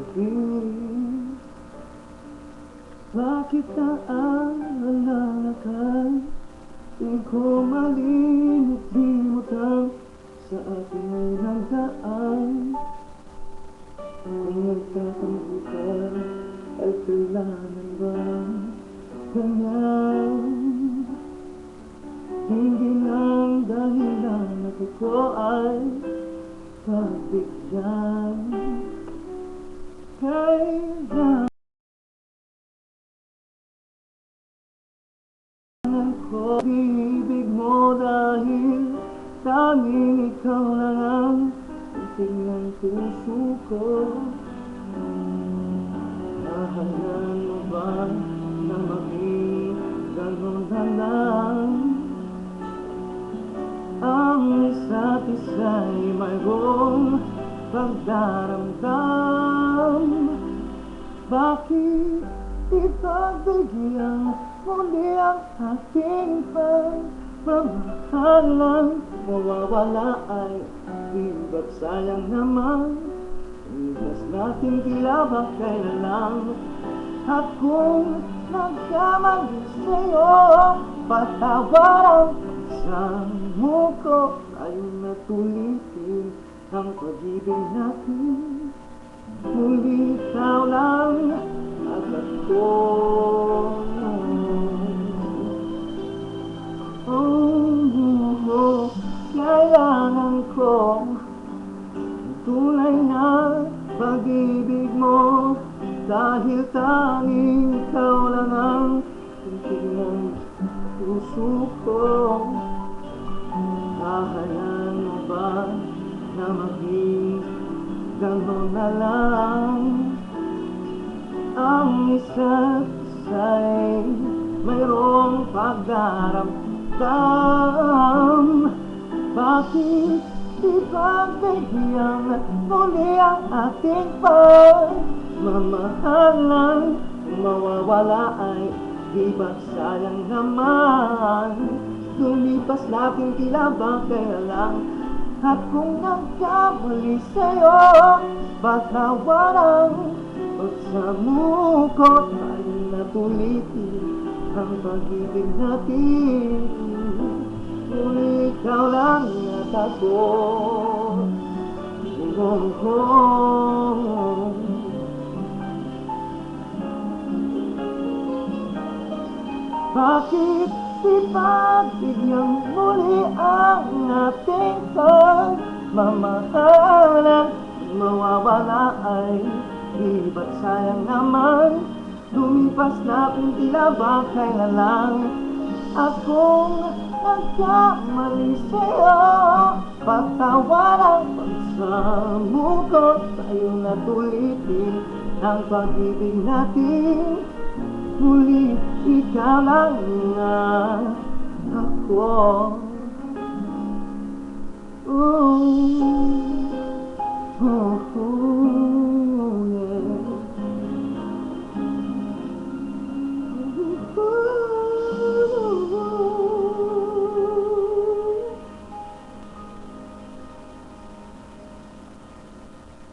gabi. Bakit naalala ka? Di ko malilimutan sa ating nagdaan. Kung nagtatampo ka, ay kailangan ba ganyan? Hindi lang dahilan at ako ay pagbigyan. Kailangan ko ibig mo dahil tanging ikaw lang ang titig ng puso ko. Mahalan mo ba na maging gano'n na lang? Ang isa't isa'y mayroong pagdaramdam. Bakit ipagbigyan muli ang ating pagmamahalan? Mawawala ay iba't sayang naman. Iwas natin tila ba kailan lang? At kung nagkamali sa'yo, patawaran sa muko. Tayo na tulitin ang pag-ibig natin. Muli ikaw lang at ako. Kailangan ko tunay na pag-ibig mo, dahil tanging ikaw lang ang titig ng puso ko. Hahayan mo ba na maging gano'n na lang? Ang isa't isa'y mayroong pagdaramdam. Bakit ipagbigyan muli ang ating pagmamahalan? Mawawala ay di ba't sayang naman? Lumipas natin tila ba kaya lang? At kung nagkamali sa'yo, patawaran. Pagsamuko tayo na tulitin ang pag-ibig natin. Muli ikaw lang at ako. Bakit ipagbigyan muli ang ating pagmamahalan? Mawawala ay di ba't sayang naman? Lumipas natin tila ba kailan lang? At kung nagkamali sa'yo, patawaran. Pagsamuko tayo na tulitin ang pag-ibig natin. Muli ikaw lang at ako.